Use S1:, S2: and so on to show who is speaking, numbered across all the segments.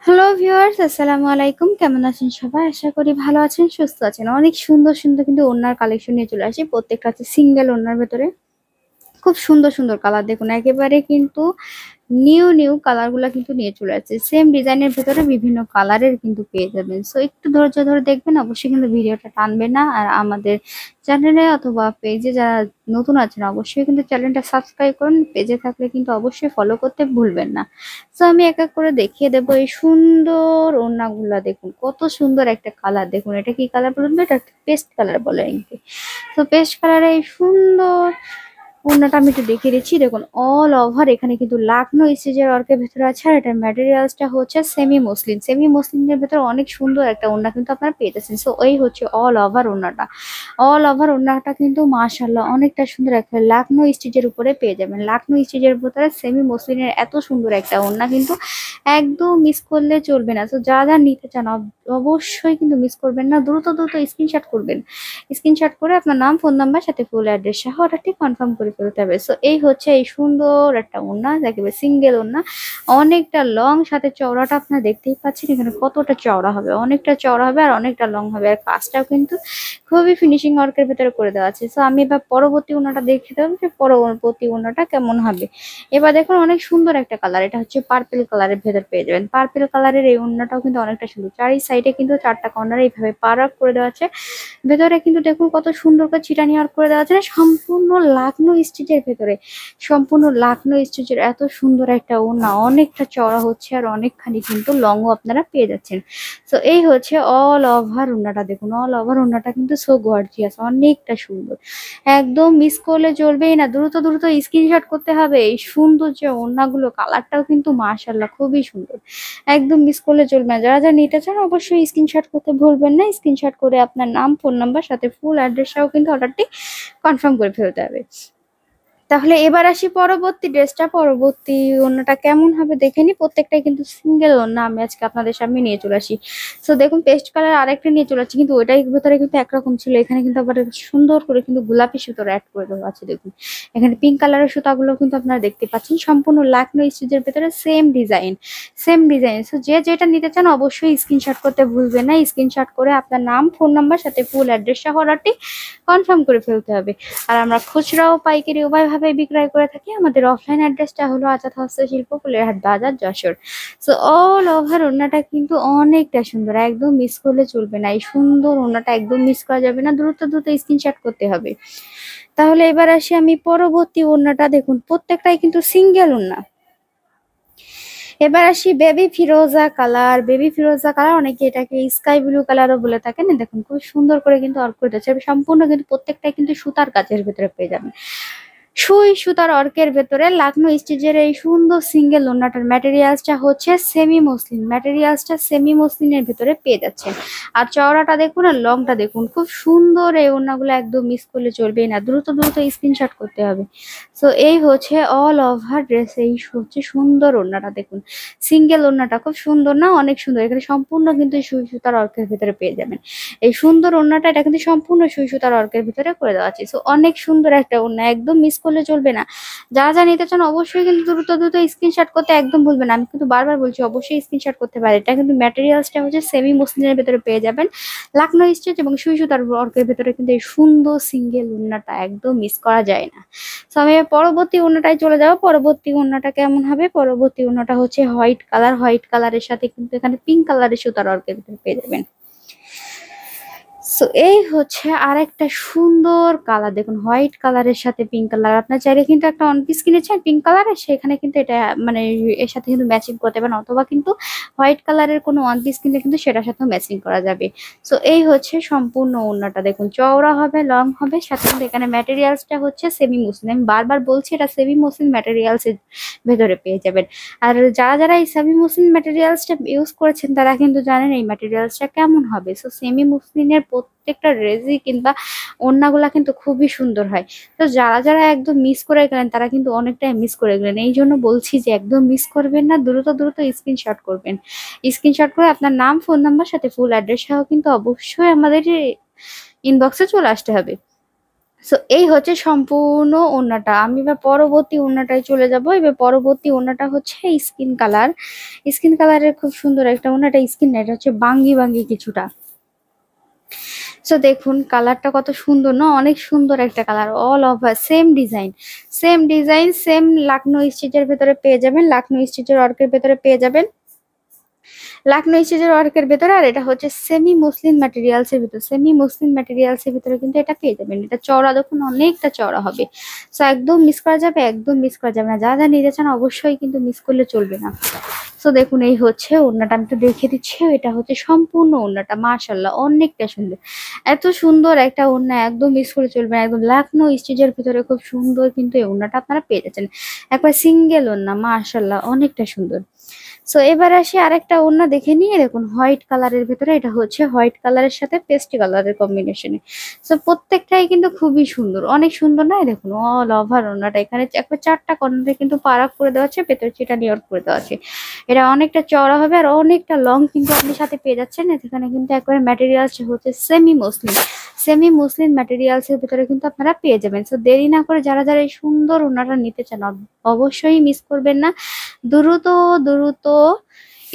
S1: Hello viewers, আসসালামু আলাইকুম। কেমন আছেন সবাই? আশা করি ভালো আছেন, সুস্থ আছেন। অনেক সুন্দর সুন্দর কিন্তু ওড়নার কালেকশন নিয়ে চলে আসি। প্রত্যেকটা হচ্ছে সিঙ্গেল ওড়নার ভেতরে। খুব সুন্দর সুন্দর কালার, দেখুন একেবারে কিন্তু নিউ নিউ কালার গুলা কিন্তু নিয়ে চলে আসছে। সেম ডিজাইনের ভেতরে বিভিন্ন কালারের কিন্তু পেয়ে যাবেন। সো একটু ধৈর্য ধরে দেখবেন, অবশ্যই কিন্তু ভিডিওটা টানবেন না। আর আমাদের চ্যানেলে অথবা পেজে যারা নতুন আছেন অবশ্যই কিন্তু চ্যানেলটা সাবস্ক্রাইব করুন। পেজে থাকলে কিন্তু অবশ্যই ফলো করতে ভুলবেন না। সো আমি এক এক করে দেখিয়ে দেবো এই সুন্দর ওড়নাগুলা। দেখুন কত সুন্দর একটা কালার, দেখুন এটা কি কালার বলুন তো? এটা পেস্ট কালার বলে একে। তো পেস্ট কালারে এই সুন্দর ওড়নাটা আমি একটু দেখিয়ে দিচ্ছি। দেখুন অল ওভার এখানে কিন্তু লাখনো স্টিচের ওয়ার্কের ভেতরে আছে। আর এটার ম্যাটেরিয়ালসটা হচ্ছে সেমি মসলিন। সেমি মসলিনের ভেতরে অনেক সুন্দর একটা ওড়না কিন্তু আপনারা পেয়ে যাচ্ছেন। সো এই হচ্ছে অল ওভার ওড়নাটা। অল ওভার ওড়নাটা কিন্তু মাশাআল্লাহ অনেকটা সুন্দর একটা লাখনো স্টিচের উপরে পেয়ে যাবেন। লাখনো স্টিচের ভেতরে সেমি মসলিনের এত সুন্দর একটা ওড়না কিন্তু একদম মিস করলে চলবে না। তো যা যা নিতে চান অবশ্যই কিন্তু মিস করবেন না। দ্রুত দ্রুত স্ক্রিনশট করবেন। স্ক্রিনশট করে আপনার নাম, ফোন নাম্বার সাথে ফুল অ্যাড্রেস সহ অর্ডারটি কনফার্ম করে ফেলতে হবে। সো এই হচ্ছে এই সুন্দর একটা ওড়না, একেবারে সিঙ্গেল ওড়না, অনেকটা লং, সাথে চওড়াটা আপনারা দেখতেই পাচ্ছেন এখানে কতটা চওড়া হবে, অনেকটা চওড়া হবে আর অনেকটা লং হবে। আর কাজটাও কিন্তু খুবই ফিনিশিং ওয়ার্কের ভেতরে করে দেওয়া আছে। সো আমি এবার পরবর্তী ওড়নাটা দেখে দেবো যে পরবর্তী ওড়নাটা কেমন হবে। এবার দেখুন অনেক সুন্দর একটা কালার, এটা হচ্ছে পার্পেল কালারের ভেতর পেয়ে যাবেন। পার্পেল কালারের এই ওড়নাটাও কিন্তু অনেকটা সুন্দর। চারি সাইডে কিন্তু চারটা কর্নারে এইভাবে পার আপ করে দেওয়া আছে। ভেতরে কিন্তু দেখুন কত সুন্দর করে চিটানি ওয়ার্ক করে দেওয়া আছে, সম্পূর্ণ লাখনো স্টিচের ভেতরে। সম্পূর্ণ লাখনো স্টিচের এত সুন্দর একটা ওড়না, অনেকটা চওড়া হচ্ছে আর অনেকখানি কিন্তু লংও আপনারা পেয়ে যাচ্ছেন। তো এই হচ্ছে অল ওভার ওড়নাটা। দেখুন অল ওভার ওড়নাটা কিন্তু সো গর্জিয়াস, অনেকটা সুন্দর। একদম মিস করলে চলবেই না, দ্রুত দ্রুত স্ক্রিনশট করতে হবে। এই সুন্দর যে ওড়নাগুলো, কালারটাও কিন্তু মাশাআল্লাহ খুবই সুন্দর। একদম মিস করলে চলবে না। যারা যারা নিতে চান অবশ্যই স্ক্রিনশট করতে ভুলবেন না। স্ক্রিনশট করে আপনার নাম, ফোন নাম্বার সাথে ফুল অ্যাড্রেস সহ কিন্তু অর্ডারটি কনফার্ম করে ফেলতে হবে। তাহলে এবার আসি পরবর্তী ড্রেসটা। পরবর্তী ওড়নাটা কেমন হবে দেখে নি। প্রত্যেকটাই কিন্তু সিঙ্গেল ওড়না আমি আজকে আপনাদের সামনে নিয়ে চলে আসি। সো দেখুন পেস্ট কালার আরেকটা নিয়ে চলে আসছি, কিন্তু ওইটাই ভেতরে কিন্তু একরকম ছিল। এখানে কিন্তু আবার সুন্দর করে কিন্তু গোলাপি সুতোর অ্যাড করে দেওয়া আছে। দেখুন এখানে পিঙ্ক কালারের সুতাগুলো কিন্তু আপনারা দেখতে পাচ্ছেন। সম্পূর্ণ লাখনো স্টিচের ভেতরে same design, same design. So যে যেটা নিতে চান অবশ্যই স্ক্রিনশট করতে ভুলবেন না। স্ক্রিনশট করে আপনার নাম, ফোন নাম্বার সাথে ফুল অ্যাড্রেস সহ অর্ডারটি কনফার্ম করে ফেলতে হবে। আর আমরা খুচরা ও পাইকারি উভয়ভাবে বিক্রয় করে থাকি। আমাদের অফলাইন অ্যাড্রেসটা হলো আজাদ হস্তশিল্প, ফুলেরহাট বাজার, যশোর। সো অল ওভার ওড়নাটা কিন্তু অনেকটা সুন্দর, একদম মিস করলে চলবে না। এই সুন্দর ওড়নাটা একদম মিস করা যাবে না, দ্রুত দ্রুত স্ক্রিনশট করতে হবে। তাহলে এবার আসি আমি পরবর্তী ওড়নাটা। দেখুন প্রত্যেকটাই কিন্তু সিঙ্গেল ওড়না। এবার আসি বেবি ফিরোজা কালার। বেবি ফিরোজা কালার, অনেকে এটাকে স্কাই ব্লু কালারও বলে থাকেন। দেখুন খুব সুন্দর করে কিন্তু অর্ক করে দিয়েছে। সম্পূর্ণ কিন্তু প্রত্যেকটাই কিন্তু সুতার কাজের ভেতরে পেয়ে যাবেন। সুই সুতার অর্কের ভেতরে লাখনো স্টিচের এই সুন্দর সিঙ্গেল ওড়নাটার ম্যাটেরিয়ালসটা হচ্ছে সেমি মসলিন। ম্যাটেরিয়ালসটা সেমি মসলিনের ভেতরে পেয়ে যাচ্ছেন। আর চওড়াটা দেখুন আর লংটা দেখুন, খুব সুন্দর। এই ওড়নাগুলো একদম মিস করলে চলবেই না, দ্রুত দ্রুত স্ক্রিনশট করতে হবে। সো এই হচ্ছে অল ওভার ড্রেস। এই হচ্ছে সুন্দর ওড়নাটা। দেখুন সিঙ্গেল ওড়নাটা খুব সুন্দর না? অনেক সুন্দর। এখানে সম্পূর্ণ কিন্তু সুই সুতার অর্কের ভেতরে পেয়ে যাবেন। এই সুন্দর ওড়নাটা, এটা কিন্তু সম্পূর্ণ সুই সুতার অর্কের ভিতরে করে দেওয়া আছে। সো অনেক সুন্দর একটা ওড়না, একদম মিস করলে চলবে না। যা যা নিতে চান অবশ্যই কিন্তু দ্রুত দ্রুত স্ক্রিনশট করতে একদম ভুলবেন না। আমি কিন্তু বারবার বলছি অবশ্যই স্ক্রিনশট করতে পারে। এটা কিন্তু ম্যাটেরিয়ালসটা হচ্ছে সেমি মসলিনের ভেতরে পেয়ে যাবেন। লাখনো স্টিচ এবং সুই সুতার অর্কের ভেতরে কিন্তু এই সুন্দর সিঙ্গেল ওড়নাটা একদম মিস করা যায় না। সো আমি পরবর্তী ওড়নাটায় চলে যাবো। পরবর্তী ওড়নাটা কেমন হবে? পরবর্তী ওড়নাটা হচ্ছে হোয়াইট কালার। হোয়াইট কালারের সাথে কিন্তু এখানে পিঙ্ক কালারের সুতার অর্কের ভেতরে পেয়ে যাবেন। সো এই হচ্ছে আরেকটা সুন্দর কালার। দেখুন হোয়াইট কালারের সাথে পিঙ্ক কালার। আপনার চাইলে কিন্তু একটা ওয়ান পিস কিনেছেন পিঙ্ক কালারের, সেখানে কিন্তু এটা মানে এর সাথে কিন্তু ম্যাচিং করতে পারেন, অথবা কিন্তু হোয়াইট কালারের কোনো ওয়ান পিস কিনলে কিন্তু সেটার সাথেও ম্যাচিং করা যাবে। সো এই হচ্ছে সম্পূর্ণ ওড়নাটা। দেখুন চওড়া হবে, লং হবে, সাথে কিন্তু এখানে ম্যাটেরিয়ালসটা হচ্ছে সেমি মসলিন। আমি বারবার বলছি এটা সেমি মসলিন ম্যাটেরিয়ালসের ভেতরে পেয়ে যাবেন। আর যারা যারা এই সেমি মসলিন ম্যাটেরিয়ালসটা ইউজ করেছেন তারা কিন্তু জানেন এই ম্যাটেরিয়ালসটা কেমন হবে। সো সেমি মসলিনের প্রত্যেকটা রেজি কিংবা ওড়নাগুলা কিন্তু খুবই সুন্দর হয়। তো যারা যারা একদম মিস করে গেলেন তারা কিন্তু অনেকটাই মিস করে গেলেন। এই জন্য বলছি যে একদম মিস করবেন না, দ্রুত দ্রুত স্ক্রিনশট করবেন। স্ক্রিনশট করে আপনার নাম, ফোন নাম্বার সাথে ফুল অ্যাড্রেস সহ কিন্তু অবশ্যই আমাদের ইনবক্সে চলে আসতে হবে। সো এই হচ্ছে সম্পূর্ণ ওড়নাটা। আমি এবার পরবর্তী ওড়নাটায় চলে যাব। এবার পরবর্তী ওড়নাটা হচ্ছে স্কিন কালার। স্কিন কালারের খুব সুন্দর একটা ওড়নাটা, স্কিন না, এটা হচ্ছে বাঙ্গি বাঙ্গি কিছুটা। সো দেখুন কালারটা কত সুন্দর না, অনেক সুন্দর একটা colour, all over same design, same design, same Lucknow স্টিচের ভেতরে পেয়ে যাবেন, লাকনো স্টিচের ওয়ার্কের ভেতরে পেয়ে যাবেন, লাকনো স্টিচের ওয়ার্কের ভেতরে। আর এটা হচ্ছে সেমি মসলিন ম্যাটেরিয়ালস এর ভিতরে, সেমি মসলিন ম্যাটেরিয়ালস এর ভিতরে কিন্তু এটা পেয়ে যাবেন। এটা চওড়া দেখুন, অনেকটা চওড়া হবে। সো একদম মিস করা যাবে, একদম মিস করা যাবে না। যা যা নিতে চান অবশ্যই কিন্তু মিস করলে চলবে না। সো দেখুন এই হচ্ছে ওড়নাটা, আমি তো দেখে দিচ্ছি। এটা হচ্ছে সম্পূর্ণ ওড়নাটা, মাশাআল্লাহ অনেকটা সুন্দর। এত সুন্দর একটা ওড়না, একদম মিস করে চলবে না। একদম লাকনো স্টিচের ভিতরে খুব সুন্দর কিন্তু এই ওড়নাটা আপনারা পেয়ে যাচ্ছেন। একবার সিঙ্গেল ওড়না, মাশাআল্লাহ অনেকটা সুন্দর। সো এবার আসি আরেকটা ওড়না দেখে নিয়ে। দেখুন হোয়াইট কালারের ভিতরে, এটা হচ্ছে হোয়াইট কালারের সাথে পেস্ট কালারের কম্বিনেশনে। সো প্রত্যেকটাই কিন্তু খুবই সুন্দর, অনেক সুন্দর না? দেখুন অল ওভার ওড়নাটা, এখানে একবার 4টা কর্নারে কিন্তু পারাক করে দেওয়া আছে, ভেতর চিটা নিয়র করে দেওয়া আছে। এটা অনেকটা চওড়া হবে আর অনেকটা লং কিন্তু আপনি সাথে পেয়ে যাচ্ছেন। এখানে কিন্তু একবারে ম্যাটেরিয়ালস হচ্ছে semi muslin, semi muslin materials এর ভিতরে কিন্তু আপনারা পেয়ে যাবেন। সো দেরি না করে যারা যারা এই সুন্দর ওড়নাটা নিতে চান অবশ্যই মিস করবেন না। দ্রুত দ্রুত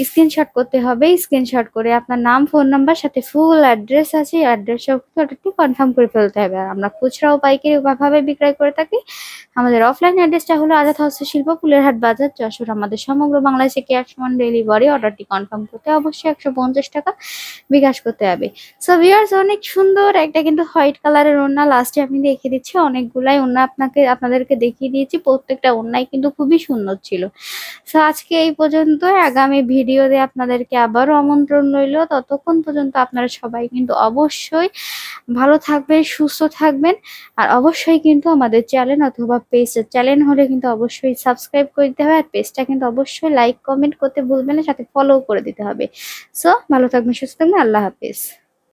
S1: স্ক্রিনশট করতে হবে। স্ক্রিনশট করে আপনার নাম, ফোন নাম্বার, সাথে ফুল অ্যাড্রেস আছে, অ্যাড্রেসটাও একটু কনফার্ম করে ফেলতে হবে। আর আমরা খুচরাও পাইকারি ভাবে বিক্রয় করে থাকি। আমাদের অফলাইন অ্যাড্রেসটা হলো আজাদ হস্তশিল্প, ফুলেরহাট বাজার, যশোর। আমাদের সমগ্র বাংলাদেশে ক্যাশ অন ডেলিভারি। অর্ডারটি কনফার্ম করতে অবশ্যই 150 টাকা বিকাশ করতে হবে। সো ভিউয়ার্স, অনেক সুন্দর একটা কিন্তু হোয়াইট কালারের ওড়না লাস্টে আমি দেখিয়ে দিচ্ছি। অনেকগুলাই ওড়না আপনাদেরকে দেখিয়ে দিয়েছি, প্রত্যেকটা ওড়নাই কিন্তু খুবই সুন্দর ছিল। সো আজকে এই পর্যন্ত। আগামী ভিডিওতে আপনাদেরকে আবারও আমন্ত্রণ রইল। ততক্ষণ পর্যন্ত আপনারা সবাই কিন্তু অবশ্যই ভালো থাকবেন, সুস্থ থাকবেন। আর অবশ্যই কিন্তু আমাদের চ্যানেল অথবা পেজ, চ্যানেল হলে কিন্তু অবশ্যই সাবস্ক্রাইব করে দিতে হবে। আর পেজটা কিন্তু অবশ্যই লাইক কমেন্ট করতে ভুলবেন না, সাথে ফলো করে দিতে হবে। সো ভালো থাকবেন, সুস্থ থাকবেন, আল্লাহ হাফেজ।